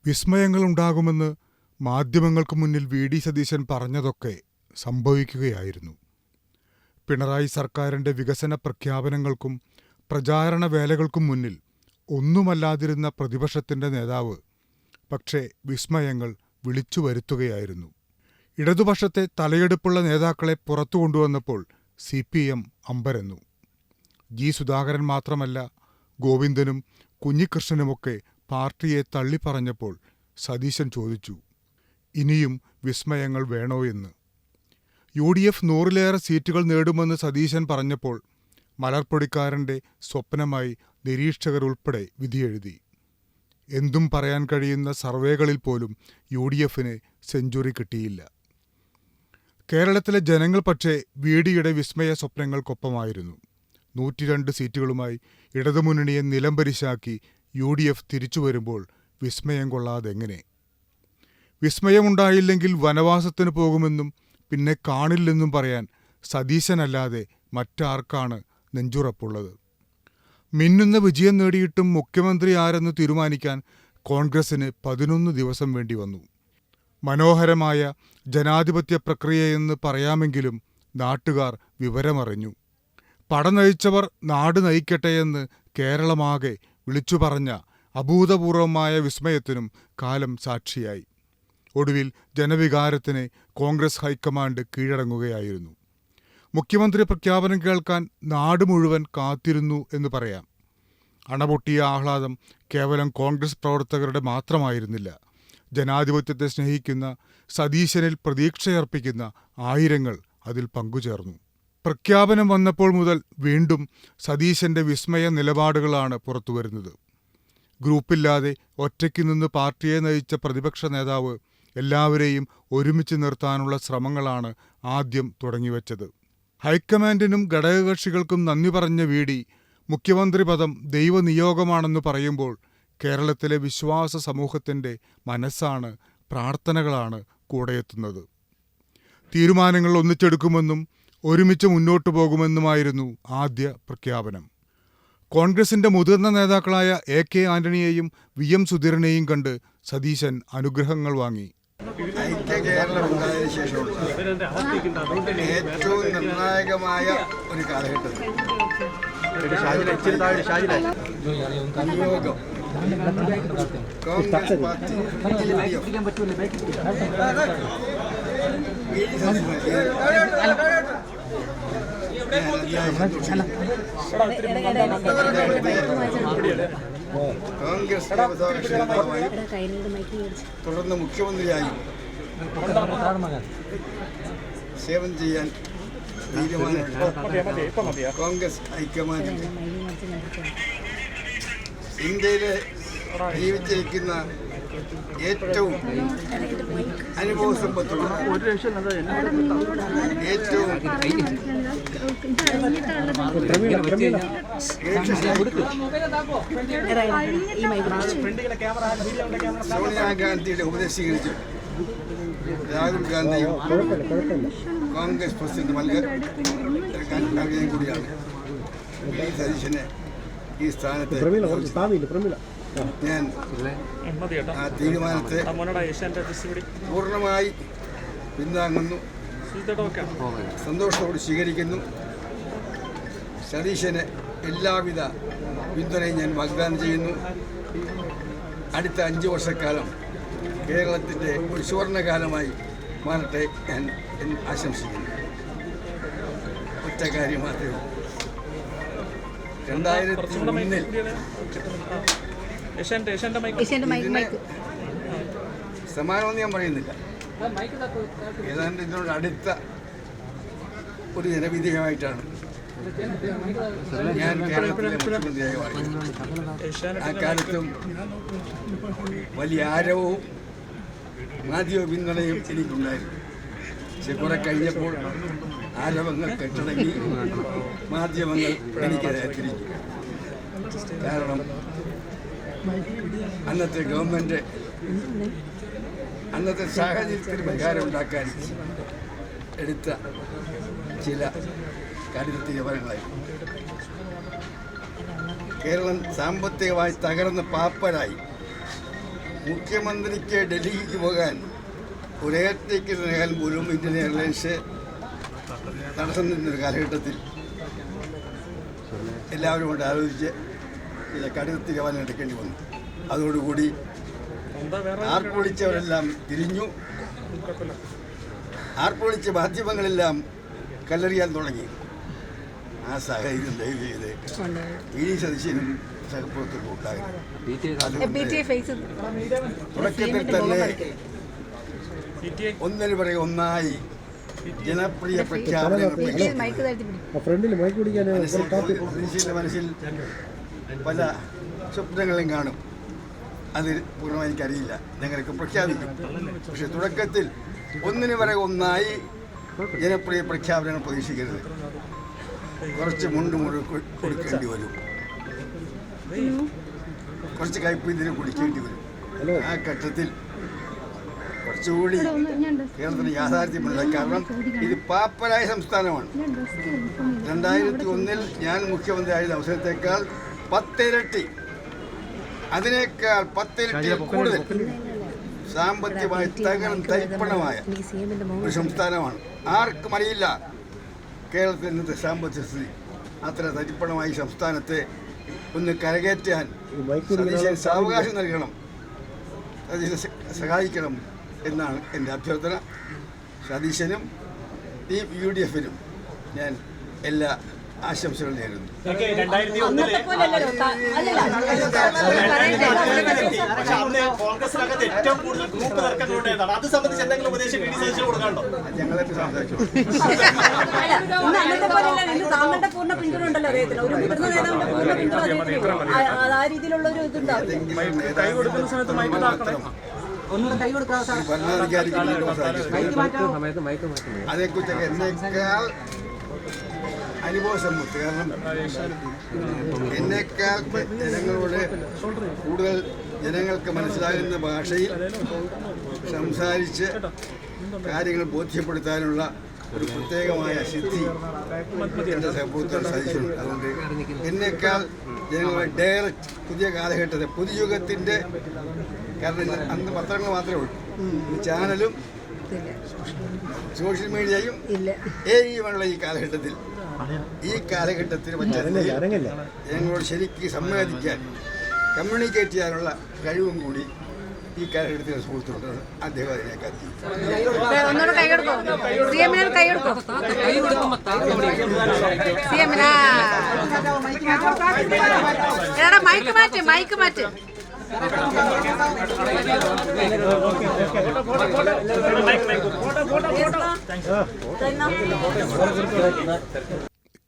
വിസ്മയങ്ങളുണ്ടാകുമെന്ന് മാധ്യമങ്ങൾക്ക് മുന്നിൽ വി.ഡി. സതീശൻ പറഞ്ഞതൊക്കെ സംഭവിക്കുകയായിരുന്നു. പിണറായി സർക്കാരിൻ്റെ വികസന പ്രഖ്യാപനങ്ങൾക്കും പ്രചാരണ വേലകൾക്കും മുന്നിൽ ഒന്നുമല്ലാതിരുന്ന പ്രതിപക്ഷത്തിൻ്റെ നേതാവ് പക്ഷേ വിസ്മയങ്ങൾ വിളിച്ചു വരുത്തുകയായിരുന്നു. ഇടതുപക്ഷത്തെ തലയെടുപ്പുള്ള നേതാക്കളെ പുറത്തു കൊണ്ടുവന്നപ്പോൾ CPM അമ്പരന്നു. ജി. സുധാകരൻ മാത്രമല്ല, ഗോവിന്ദനും കുഞ്ഞികൃഷ്ണനുമൊക്കെ പാർട്ടിയെ തള്ളിപ്പറഞ്ഞപ്പോൾ സതീശൻ ചോദിച്ചു, ഇനിയും വിസ്മയങ്ങൾ വേണോ എന്ന്. UDF 100-ലേറെ സീറ്റുകൾ നേടുമെന്ന് സതീശൻ പറഞ്ഞപ്പോൾ മലർപ്പൊടിക്കാരൻ്റെ സ്വപ്നമായി നിരീക്ഷകർ ഉൾപ്പെടെ വിധിയെഴുതി. എന്തും പറയാൻ കഴിയുന്ന സർവേകളിൽ പോലും UDFന് സെഞ്ചുറി കിട്ടിയില്ല. കേരളത്തിലെ ജനങ്ങൾ പക്ഷേ വി.ഡിയുടെ വിസ്മയ സ്വപ്നങ്ങൾക്കൊപ്പമായിരുന്നു. 102 സീറ്റുകളുമായി ഇടതുമുന്നണിയെ നിലംപരിശാക്കി UDF തിരിച്ചു വരുമ്പോൾ വിസ്മയം കൊള്ളാതെങ്ങനെ? വിസ്മയമുണ്ടായില്ലെങ്കിൽ വനവാസത്തിന് പോകുമെന്നും പിന്നെ കാണില്ലെന്നും പറയാൻ സതീശനല്ലാതെ മറ്റാർക്കാണ് നെഞ്ചുറപ്പുള്ളത്? മിന്നുന്ന വിജയം നേടിയിട്ടും മുഖ്യമന്ത്രി ആരെന്ന് തീരുമാനിക്കാൻ കോൺഗ്രസിന് 11 ദിവസം വേണ്ടി വന്നു. മനോഹരമായ ജനാധിപത്യ പ്രക്രിയയെന്ന് പറയാമെങ്കിലും നാട്ടുകാർ വിവരമറിഞ്ഞു. പട നയിച്ചവർ നാട് നയിക്കട്ടെയെന്ന് കേരളമാകെ വിളിച്ചു പറഞ്ഞ അഭൂതപൂർവമായ വിസ്മയത്തിനും കാലം സാക്ഷിയായി. ഒടുവിൽ ജനവികാരത്തിന് കോൺഗ്രസ് ഹൈക്കമാൻഡ് കീഴടങ്ങുകയായിരുന്നു. മുഖ്യമന്ത്രി പ്രഖ്യാപനം കേൾക്കാൻ നാട് മുഴുവൻ കാത്തിരുന്നു എന്ന് പറയാം. അണപൊട്ടിയ ആഹ്ലാദം കേവലം കോൺഗ്രസ് പ്രവർത്തകരുടെ മാത്രമായിരുന്നില്ല. ജനാധിപത്യത്തെ സ്നേഹിക്കുന്ന, സതീശനിൽ പ്രതീക്ഷയർപ്പിക്കുന്ന ആയിരങ്ങൾ അതിൽ പങ്കുചേർന്നു. പ്രഖ്യാപനം വന്നപ്പോൾ മുതൽ വീണ്ടും സതീശന്റെ വിസ്മയ നിലപാടുകളാണ് പുറത്തുവരുന്നത്. ഗ്രൂപ്പില്ലാതെ ഒറ്റയ്ക്ക് നിന്ന് പാർട്ടിയെ നയിച്ച പ്രതിപക്ഷ നേതാവ് എല്ലാവരെയും ഒരുമിച്ച് നിർത്താനുള്ള ശ്രമങ്ങളാണ് ആദ്യം തുടങ്ങിവെച്ചത്. ഹൈക്കമാൻഡിനും ഘടകകക്ഷികൾക്കും നന്ദി പറഞ്ഞ വി.ഡി. മുഖ്യമന്ത്രി പദം ദൈവനിയോഗമാണെന്ന് പറയുമ്പോൾ കേരളത്തിലെ വിശ്വാസ സമൂഹത്തിൻ്റെ മനസ്സാണ്, പ്രാർത്ഥനകളാണ് കൂടെയെത്തുന്നത്. തീരുമാനങ്ങൾ ഒന്നിച്ചെടുക്കുമെന്നും ഒരുമിച്ച് മുന്നോട്ടു പോകുമെന്നുമായിരുന്നു ആദ്യ പ്രഖ്യാപനം. കോൺഗ്രസിന്റെ മുതിർന്ന നേതാക്കളായ AK ആന്റണിയെയും VM സുധീരനെയും കണ്ട് സതീശൻ അനുഗ്രഹങ്ങൾ വാങ്ങി. കേരളം ഉണ്ടായതിനു ശേഷമുള്ള ഏറ്റവും നിർണായകമായ ഒരു കാലഘട്ടത്തിൽ നിയോഗം കോൺഗ്രസ് പാർട്ടി കോൺഗ്രസ് തുടർന്ന് മുഖ്യമന്ത്രിയായി സേവനം ചെയ്യാൻ തീരുമാനിച്ച കോൺഗ്രസ് ഹൈക്കമാൻഡ് ഇന്ത്യയിലെ ജീവിച്ചിരിക്കുന്ന ഏറ്റവും അനുഭവസമ്പത്തുള്ള, ഏറ്റവും സോണിയാഗാന്ധിയുടെ ഉപദേശം സ്വീകരിച്ചു രാഹുൽ ഗാന്ധിയും കോൺഗ്രസ് പ്രസിഡന്റ് മല്ലികാർജുൻ കൂടിയാണ് വി.ഡി. സതീശനെ ഈ സ്ഥാനത്ത്. ഞാൻ ആ തീരുമാനത്തെ പൂർണ്ണമായി പിന്താങ്ങുന്നു, സന്തോഷത്തോട് സ്വീകരിക്കുന്നു. സതീശന് എല്ലാവിധ പിന്തുണയും ഞാൻ വാഗ്ദാനം ചെയ്യുന്നു. അടുത്ത 5 വർഷക്കാലം കേരളത്തിൻ്റെ ഒരു സുവർണകാലമായി മാറട്ടെ ഞാൻ ആശംസിക്കുന്നു. ഒറ്റ കാര്യം മാത്രമേ 2003 സമാനമൊന്നും ഞാൻ പറയുന്നില്ല. ഏതാണ്ട് ഇതിനോട് അടുത്ത ഒരു ജനവിധിയുമായിട്ടാണ് ഞാൻ കേരളത്തിലെ മുഖ്യമന്ത്രിയായി മാറിയത്. ആ കാലത്തും വലിയ ആരവവും മാധ്യമ പിന്തുണയും എനിക്കുണ്ടായിരുന്നു. പക്ഷെ കുറെ കഴിഞ്ഞപ്പോൾ ആരവങ്ങൾ കെട്ടടങ്ങി, മാധ്യമങ്ങൾ എനിക്കെതിരെ തിരിഞ്ഞു. കാരണം അന്നത്തെ ഗവൺമെൻറ് അന്നത്തെ സാഹചര്യത്തിന് പരിഹാരം ഉണ്ടാക്കാൻ എടുത്ത ചില കഠിന തീരുമാനങ്ങളായിരുന്നു. കേരളം സാമ്പത്തികമായി തകർന്ന് പാപ്പരായി. മുഖ്യമന്ത്രിക്ക് ഡൽഹിക്ക് പോകാൻ ഒരേ ടിക്കറ്റ് നൽകാൻ പോലും ഇന്ത്യൻ എയർലൈൻസ് തടസ്സം നിന്നൊരു കാലഘട്ടത്തിൽ എല്ലാവരും കൊണ്ട് ആലോചിച്ച് ചില കടുത്ത തീരുമാനം എടുക്കേണ്ടി വന്നു. അതോടുകൂടി ആർപ്പൊളിച്ചവരെല്ലാം തിരിഞ്ഞു. ആർപ്പൊളിച്ച മാധ്യമങ്ങളെല്ലാം കല്ലെറിയാൻ തുടങ്ങി. ആ സാഹചര്യം ദയവ് ചെയ്ത് ഇനി സദസ്യനും സഹപ്രവർത്തകർക്കും ഉണ്ടാകരുത്. തുടക്കത്തിൽ തന്നെ ഒന്നിനു പറയും ഒന്നായി ജനപ്രിയ പ്രഖ്യാപനങ്ങൾ മനസ്സിൽ പല സ്വപ്നങ്ങളും കാണും. അത് പൂർണ്ണമായി എനിക്കറിയില്ല. ഞങ്ങൾക്ക് പ്രഖ്യാപിക്കും. പക്ഷെ തുടക്കത്തിൽ ഒന്നിനു പറയും ഒന്നായി ജനപ്രിയ പ്രഖ്യാപനങ്ങൾ പ്രതീക്ഷിക്കരുത്. കുറച്ച് മുണ്ട് കൊടുക്കേണ്ടി വരും, കുറച്ച് കയ്പ് കുടിക്കേണ്ടി വരും. ആ ഘട്ടത്തിൽ കുറച്ചുകൂടി കേരളത്തിന് യാഥാർത്ഥ്യമുണ്ട്. കാരണം ഇത് പാപ്പരായ സംസ്ഥാനമാണ്. 2001 ഞാൻ മുഖ്യമന്ത്രി ആയിരുന്ന അവസരത്തേക്കാൾ 10 ഇരട്ടി, അതിനേക്കാൾ 10 ഇരട്ടി കൂടുതൽ സാമ്പത്തികമായി തരിപ്പണമായ ഒരു സംസ്ഥാനമാണ്. ആർക്കും അറിയില്ല കേരളത്തിൽ ഇന്നത്തെ സാമ്പത്തിക സ്ഥിതി. അത്ര തരിപ്പണമായി സംസ്ഥാനത്തെ ഒന്ന് കരകയറ്റാൻ സാവകാശം നൽകണം, സഹായിക്കണം എന്നാണ് എൻ്റെ അഭ്യർത്ഥന. സതീശനും UDF-നും ഞാൻ എല്ലാ ആശംസകൾ നേരുന്നു. ഞങ്ങളൊക്കെ സംസാരിച്ചു. അതേക്കുറിച്ചൊക്കെ എന്നേക്കാൾ അനുഭവസമ്പത്ത്. കാരണം എന്നേക്കാൾ ജനങ്ങളോട് കൂടുതൽ ജനങ്ങൾക്ക് മനസ്സിലാകുന്ന ഭാഷയിൽ സംസാരിച്ച് കാര്യങ്ങൾ ബോധ്യപ്പെടുത്താനുള്ള ഒരു പ്രത്യേകമായ സിദ്ധി എൻ്റെ സഹപ്രവർത്തകർ സാധിച്ചിട്ടുണ്ട്. അതുകൊണ്ട് എന്നേക്കാൾ ജനങ്ങളെ ഡയറക്റ്റ് പുതിയ കാലഘട്ടത്തെ പുതുയുഗത്തിൻ്റെ, കാരണം അന്ന് പത്രങ്ങൾ മാത്രമേ ഉള്ളൂ, ചാനലും സോഷ്യൽ മീഡിയയും AIയുമുള്ള ഈ കാലഘട്ടത്തിൽ ജനങ്ങളോട് ശരിക്കും സംവദിക്കാൻ, കമ്മ്യൂണിക്കേറ്റ് ചെയ്യാനുള്ള കഴിവും കൂടി ഈ കാലഘട്ടത്തിൽ സുഹൃത്തുക്കളുണ്ട്. അദ്ദേഹം അതിനേക്കാൾ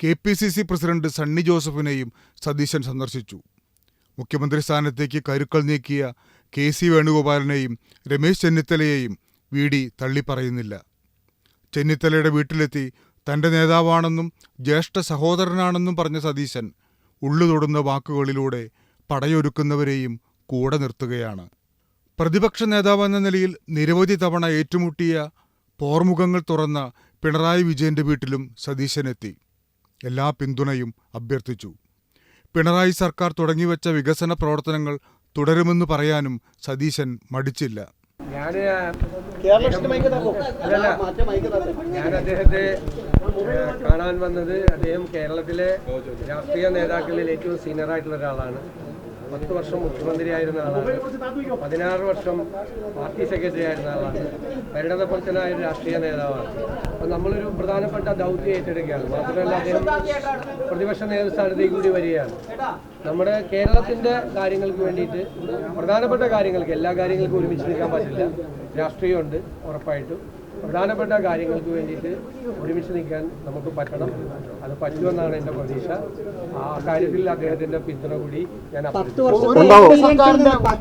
KPCC പ്രസിഡന്റ് സണ്ണി ജോസഫിനെയും സതീശൻ സന്ദർശിച്ചു. മുഖ്യമന്ത്രി സ്ഥാനത്തേക്ക് കരുക്കൾ നീക്കിയ KC വേണുഗോപാലിനെയും രമേശ് ചെന്നിത്തലയെയും VD തള്ളിപ്പറയുന്നില്ല. ചെന്നിത്തലയുടെ വീട്ടിലെത്തി തന്റെ നേതാവാണെന്നും ജ്യേഷ്ഠ സഹോദരനാണെന്നും പറഞ്ഞ സതീശൻ ഉള്ളുതൊടുന്ന വാക്കുകളിലൂടെ പടയൊരുക്കുന്നവരെയും കൂടെ നിർത്തുകയാണ്. പ്രതിപക്ഷ നേതാവെന്ന നിലയിൽ നിരവധി തവണ ഏറ്റുമുട്ടിയ പോർമുഖങ്ങൾ തുറന്ന പിണറായി വിജയന്റെ വീട്ടിലും സതീശനെത്തി എല്ലാ പിന്തുണയും അഭ്യർത്ഥിച്ചു. പിണറായി സർക്കാർ തുടങ്ങിവെച്ച വികസന പ്രവർത്തനങ്ങൾ തുടരുമെന്ന് പറയാനും സതീശൻ മടിച്ചില്ല. ഞാൻ അദ്ദേഹത്തെ കാണാൻ വന്നത്, അദ്ദേഹം കേരളത്തിലെ രാഷ്ട്രീയ നേതാക്കളിൽ ഏറ്റവും സീനിയറായിട്ടുള്ള ഒരാളാണ്. 10 വർഷം മുഖ്യമന്ത്രിയായിരുന്ന ആളാണ്. 16 വർഷം പാർട്ടി സെക്രട്ടറി ആയിരുന്ന ആളാണ്. പരിണതപ്രജ്ഞനായ ഒരു രാഷ്ട്രീയ നേതാവാണ്. അപ്പോൾ നമ്മളൊരു പ്രധാനപ്പെട്ട ദൗത്യം ഏറ്റെടുക്കുകയാണ്. മാത്രമല്ല അദ്ദേഹം പ്രതിപക്ഷ നേതൃസ്ഥാനത്തേക്ക് കൂടി വരികയാണ്. നമ്മുടെ കേരളത്തിൻ്റെ കാര്യങ്ങൾക്ക് വേണ്ടിയിട്ട്, പ്രധാനപ്പെട്ട കാര്യങ്ങൾക്ക്, എല്ലാ കാര്യങ്ങൾക്കും ഒരുമിച്ച് നിൽക്കാൻ പറ്റില്ല, രാഷ്ട്രീയമുണ്ട് ഉറപ്പായിട്ടും. പ്രധാനപ്പെട്ട കാര്യങ്ങൾക്ക് വേണ്ടിയിട്ട് ഒരുമിച്ച് നിൽക്കാൻ നമുക്ക് പറ്റണം. അത് പറ്റുമെന്നാണ് എൻ്റെ പ്രതീക്ഷ. ആ കാര്യത്തിൽ അദ്ദേഹത്തിൻ്റെ പിന്തുണ കൂടി ഞാൻ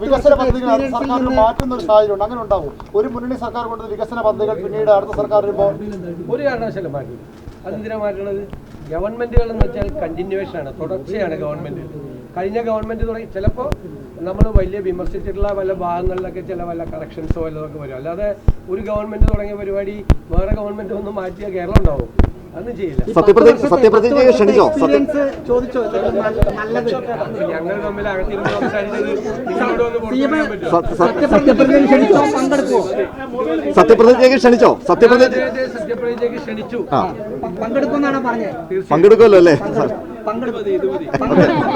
വികസന പദ്ധതികൾ സർക്കാരിന് മാറ്റുന്ന ഒരു സാഹചര്യം അങ്ങനെ ഉണ്ടാവും. ഒരു മുന്നണി സർക്കാർ കൊണ്ട് വികസന പദ്ധതികൾ പിന്നീട് അടുത്ത സർക്കാർ വരുമ്പോൾ ഒരു കാരണവശാലും മാറ്റില്ല. അതെന്തിനാണ് മാറ്റുന്നത്? ഗവൺമെൻറ്റുകൾ എന്ന് വെച്ചാൽ കണ്ടിന്യൂവേഷനാണ്, തുടർച്ചയാണ് ഗവൺമെൻറ്. കഴിഞ്ഞ ഗവൺമെൻറ് തുടങ്ങി ചിലപ്പോൾ നമ്മൾ വലിയ വിമർശിച്ചിട്ടുള്ള പല ഭാഗങ്ങളിലൊക്കെ ചില വല്ല കറക്ഷൻസോ വല്ലതൊക്കെ വരും. അല്ലാതെ ഒരു ഗവൺമെൻറ് തുടങ്ങിയ പരിപാടി വേറെ ഗവൺമെൻറ് ഒന്നും മാറ്റിയാൽ കേരളം ഉണ്ടാവും. അതൊന്നും ചെയ്യില്ല. സത്യപ്രതിജ്ഞ ക്ഷണിച്ചോ? ചോദിച്ചോ നല്ലത് ഞങ്ങൾ തമ്മിൽ അകത്തിരുന്ന് സംസാരിച്ചത് നിങ്ങളോട് വന്ന് പുറത്തുവരാൻ പറ്റുമോ? സത്യപ്രതിജ്ഞയ്ക്ക് ക്ഷണിച്ചോ? സത്യപ്രതിജ്ഞയ്ക്ക് ക്ഷണിച്ചു. പങ്കെടുക്കുമെന്നാണ് പറഞ്ഞത്. പങ്കെടുക്കുമല്ലോ അല്ലേ?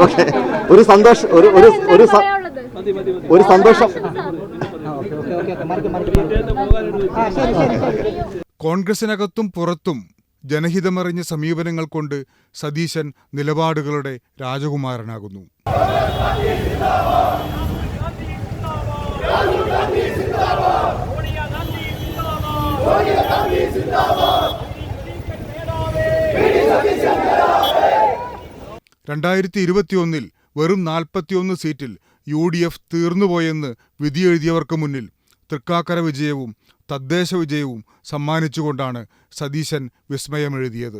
ഓക്കെ, ഒരു സന്തോഷം, ഒരു സന്തോഷം. കോൺഗ്രസിനകത്തും പുറത്തും ജനഹിതമറിഞ്ഞ സമീപനങ്ങൾ കൊണ്ട് സതീശൻ നിലപാടുകളുടെ രാജകുമാരനാകുന്നു. രണ്ടായിരത്തി 2021 വെറും 41 സീറ്റിൽ UDF തീർന്നുപോയെന്ന് വിധിയെഴുതിയവർക്ക് മുന്നിൽ തൃക്കാക്കര വിജയവും തദ്ദേശ വിജയവും സമ്മാനിച്ചുകൊണ്ടാണ് സതീശൻ വിസ്മയമെഴുതിയത്.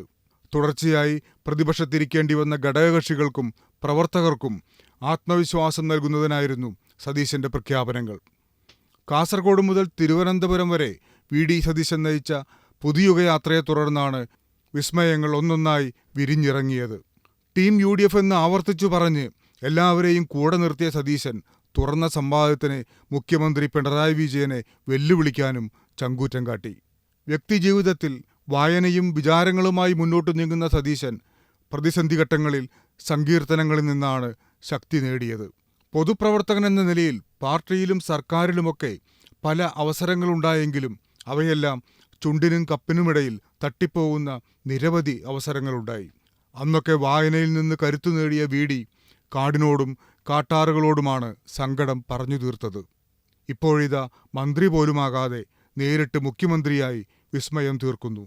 തുടർച്ചയായി പ്രതിപക്ഷത്തിരിക്കേണ്ടി വന്ന ഘടകകക്ഷികൾക്കും പ്രവർത്തകർക്കും ആത്മവിശ്വാസം നൽകുന്നതിനായിരുന്നു സതീശന്റെ പ്രഖ്യാപനങ്ങൾ. കാസർഗോഡ് മുതൽ തിരുവനന്തപുരം വരെ VD സതീശൻ നയിച്ച പുതുയുഗയാത്രയെ തുടർന്നാണ് വിസ്മയങ്ങൾ ഒന്നൊന്നായി വിരിഞ്ഞിറങ്ങിയത്. ടീം UDF എന്ന് ആവർത്തിച്ചു പറഞ്ഞ് എല്ലാവരെയും കൂടെ നിർത്തിയ സതീശൻ തുറന്ന സംവാദത്തിന് മുഖ്യമന്ത്രി പിണറായി വിജയനെ വെല്ലുവിളിക്കാനും ചങ്കൂറ്റം കാട്ടി. വ്യക്തിജീവിതത്തിൽ വായനയും വിചാരങ്ങളുമായി മുന്നോട്ടു നീങ്ങുന്ന സതീശൻ പ്രതിസന്ധി ഘട്ടങ്ങളിൽ സങ്കീർത്തനങ്ങളിൽ നിന്നാണ് ശക്തി നേടിയത്. പൊതുപ്രവർത്തകനെന്ന നിലയിൽ പാർട്ടിയിലും സർക്കാരിലുമൊക്കെ പല അവസരങ്ങളുണ്ടായെങ്കിലും അവയെല്ലാം ചുണ്ടിനും കപ്പിനുമിടയിൽ തട്ടിപ്പോകുന്ന നിരവധി അവസരങ്ങളുണ്ടായി. അന്നൊക്കെ വായനയിൽ നിന്ന് കരുത്തു നേടിയ VD കാടിനോടും കാട്ടാറുകളോടുമാണ് സങ്കടം പറഞ്ഞു തീർത്തത്. ഇപ്പോഴിതാ മന്ത്രി പോലുമാകാതെ നേരിട്ട് മുഖ്യമന്ത്രിയായി വിസ്മയം തീർക്കുന്നു.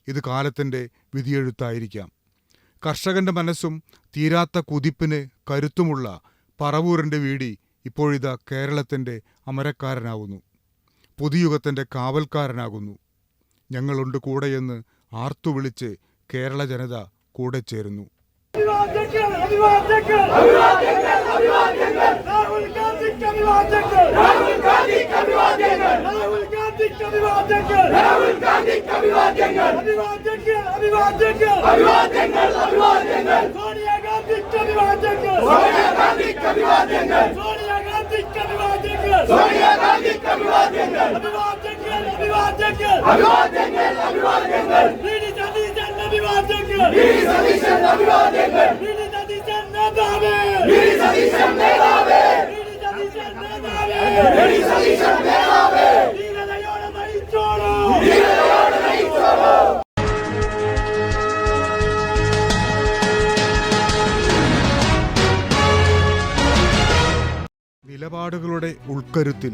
ഇത് കാലത്തിൻ്റെ വിധിയെഴുത്തായിരിക്കാം. കർഷകന്റെ മനസ്സും തീരാത്ത കുതിപ്പിന് കരുത്തുമുള്ള പറവൂരിൻ്റെ VD ഇപ്പോഴിതാ കേരളത്തിൻ്റെ അമരക്കാരനാകുന്നു. പുതുയുഗത്തിൻ്റെ കാവൽക്കാരനാകുന്നു. ഞങ്ങളുണ്ട് കൂടെയെന്ന് ആർത്തുവിളിച്ച് കേരള ജനത കൂടെ ചേരുന്നു. നിലപാടുകളുടെ ഉൾക്കരുത്തിൽ